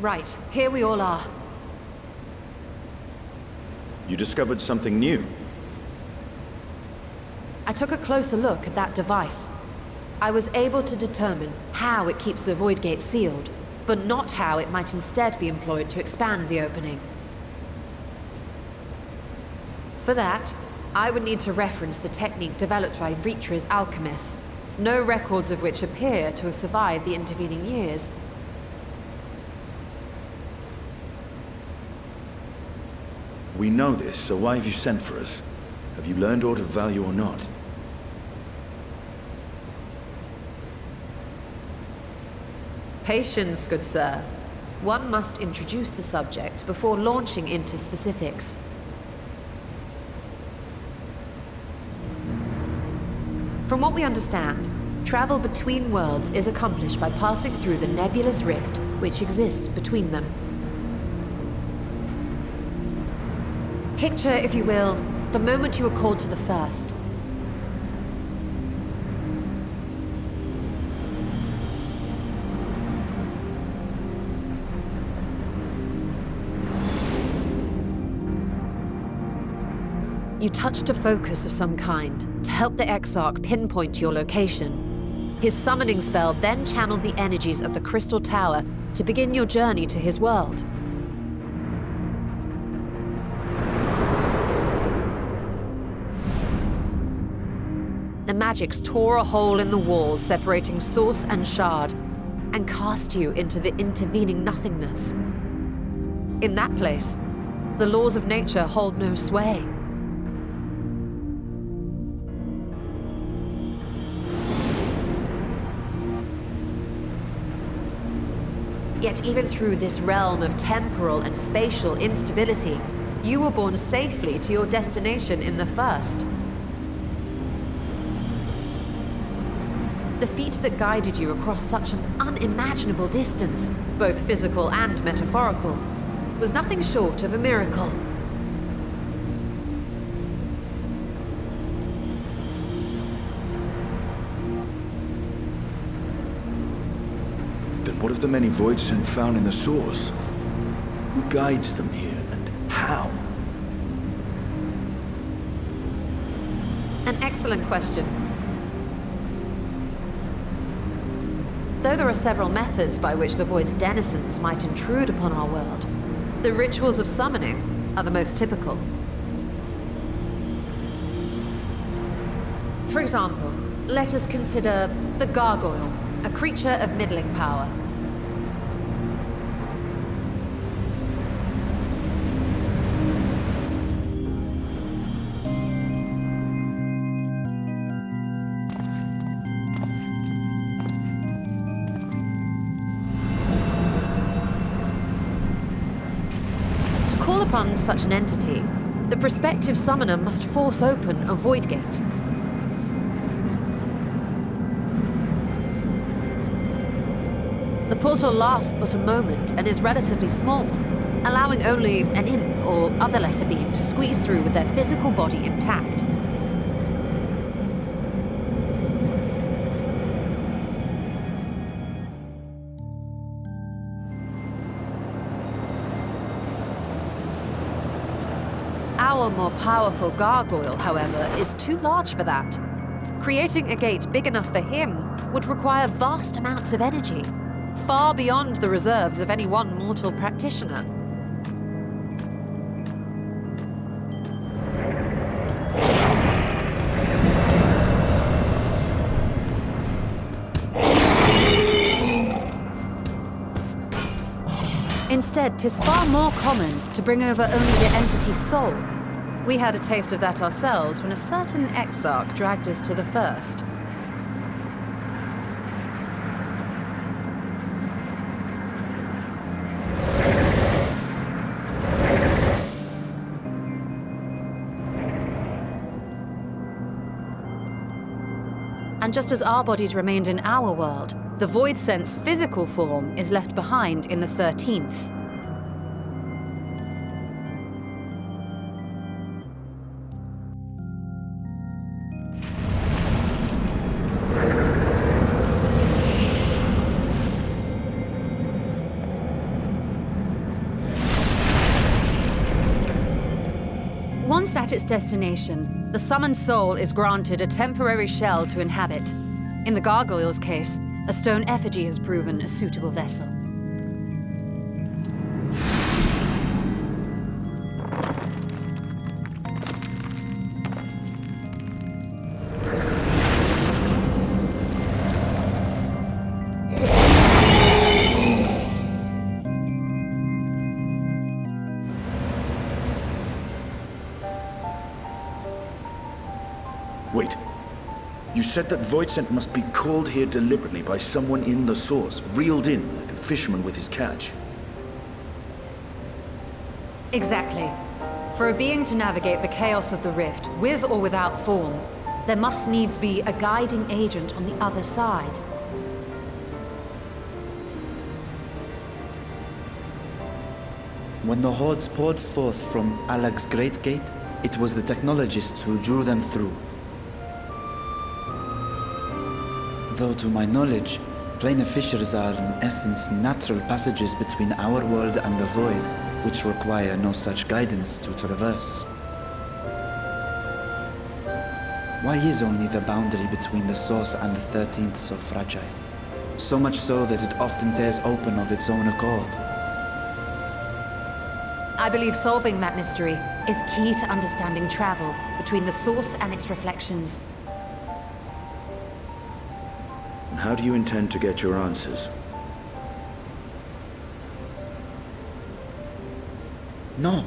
Right, here we all are. You discovered something new. I took a closer look at that device. I was able to determine how it keeps the voidgate sealed, but not how it might instead be employed to expand the opening. For that, I would need to reference the technique developed by Vritra's alchemists, no records of which appear to have survived the intervening years. We know this, so why have you sent for us? Have you learned aught of value or not? Patience, good sir. One must introduce the subject before launching into specifics. From what we understand, travel between worlds is accomplished by passing through the nebulous rift which exists between them. Picture, if you will, the moment you were called to the first. You touched a focus of some kind to help the Exarch pinpoint your location. His summoning spell then channeled the energies of the Crystal Tower to begin your journey to his world. The magics tore a hole in the wall separating source and shard, and cast you into the intervening nothingness. In that place, the laws of nature hold no sway. Yet even through this realm of temporal and spatial instability, you were borne safely to your destination in the first. The feat that guided you across such an unimaginable distance, both physical and metaphorical, was nothing short of a miracle. Then what of the many voidsent found in the source? Who guides them here, and how? An excellent question. Though there are several methods by which the Void's denizens might intrude upon our world, the rituals of summoning are the most typical. For example, let us consider the gargoyle, a creature of middling power. To call upon such an entity, the prospective summoner must force open a voidgate. The portal lasts but a moment and is relatively small, allowing only an imp or other lesser being to squeeze through with their physical body intact. Our more powerful gargoyle, however, is too large for that. Creating a gate big enough for him would require vast amounts of energy, far beyond the reserves of any one mortal practitioner. Instead, 'tis far more common to bring over only the entity's soul. We had a taste of that ourselves when a certain Exarch dragged us to the first. And just as our bodies remained in our world, the voidsent's physical form is left behind in the 13th. Once at its destination, the summoned soul is granted a temporary shell to inhabit. In the gargoyle's case, a stone effigy has proven a suitable vessel. Wait. You said that Voidsent must be called here deliberately by someone in the source, reeled in like a fisherman with his catch. Exactly. For a being to navigate the chaos of the rift, with or without form, there must needs be a guiding agent on the other side. When the hordes poured forth from Alag's Great Gate, it was the technologists who drew them through. Though to my knowledge, planar fissures are in essence natural passages between our world and the void, which require no such guidance to traverse. Why is only the boundary between the source and the 13th so fragile? So much so that it often tears open of its own accord. I believe solving that mystery is key to understanding travel between the source and its reflections. And how do you intend to get your answers? No.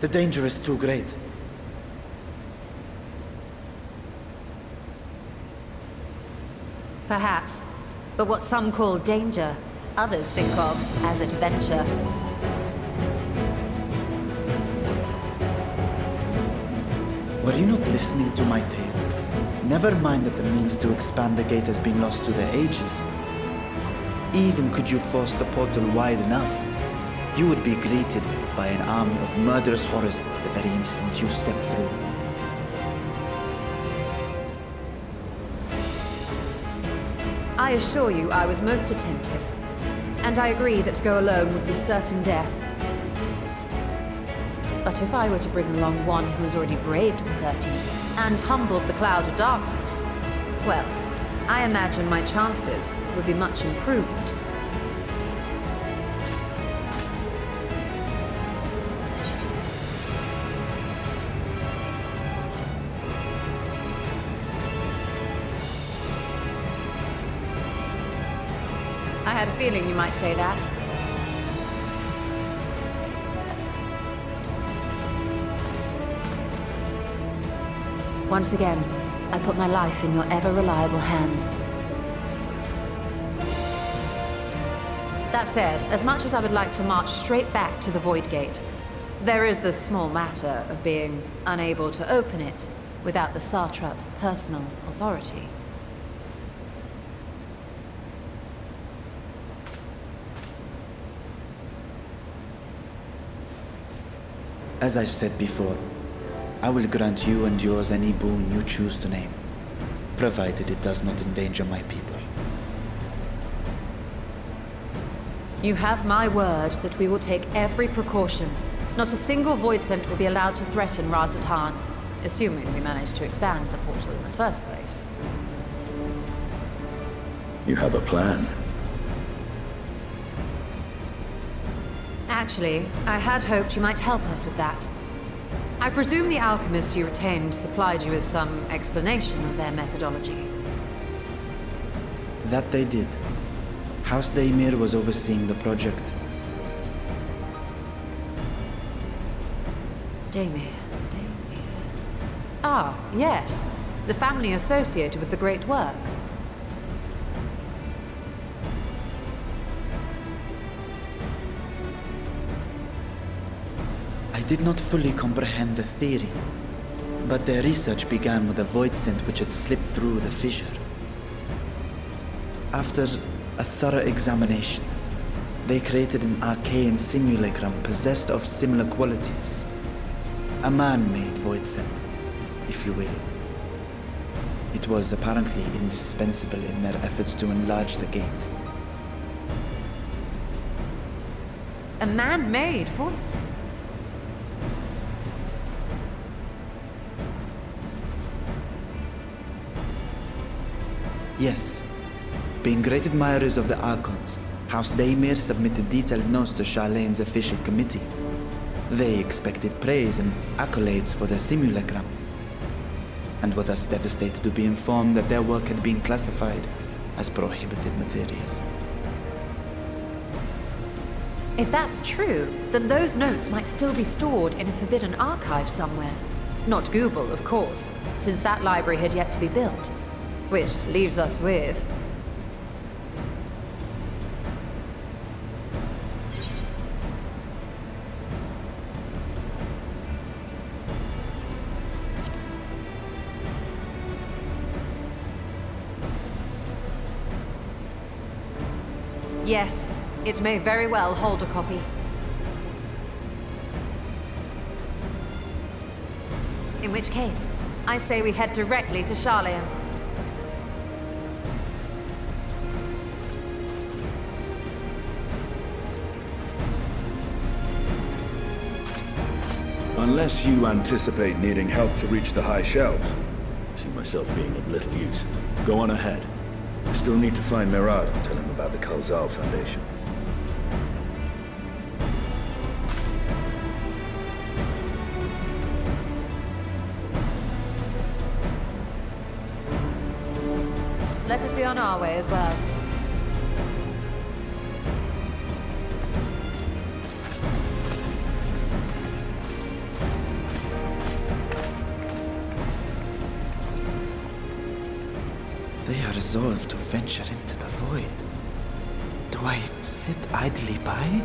The danger is too great. Perhaps. But what some call danger, others think of as adventure. Were you not listening to my tale? Never mind that the means to expand the gate has been lost to the ages. Even could you force the portal wide enough, you would be greeted by an army of murderous horrors the very instant you step through. I assure you I was most attentive. And I agree that to go alone would be certain death. But if I were to bring along one who has already braved the 13th and humbled the cloud of darkness, well, I imagine my chances would be much improved. I had a feeling you might say that. Once again, I put my life in your ever-reliable hands. That said, as much as I would like to march straight back to the voidgate, there is the small matter of being unable to open it without the Satrap's personal authority. As I've said before, I will grant you and yours any boon you choose to name, provided it does not endanger my people. You have my word that we will take every precaution. Not a single Voidsent will be allowed to threaten Radzatan, assuming we manage to expand the portal in the first place. You have a plan. Actually, I had hoped you might help us with that. I presume the alchemists you retained supplied you with some explanation of their methodology. That they did. House Daimir was overseeing the project. Daimir. Ah, yes. The family associated with the great work. I did not fully comprehend the theory, but their research began with a voidsent which had slipped through the fissure. After a thorough examination, they created an arcane simulacrum possessed of similar qualities. A man-made voidsent, if you will. It was apparently indispensable in their efforts to enlarge the gate. A man-made Voidsent? Yes. Being great admirers of the Archons, House Daymir submitted detailed notes to Charlene's official committee. They expected praise and accolades for their simulacrum, and were thus devastated to be informed that their work had been classified as prohibited material. If that's true, then those notes might still be stored in a forbidden archive somewhere. Not Google, of course, since that library had yet to be built. Which leaves us with... Yes, it may very well hold a copy. In which case, I say we head directly to Charlene. Unless you anticipate needing help to reach the high shelves. I see myself being of little use. Go on ahead. I still need to find Mirad and tell him about the Kalzal Foundation. Let us be on our way as well. They are resolved to venture into the void. Do I sit idly by?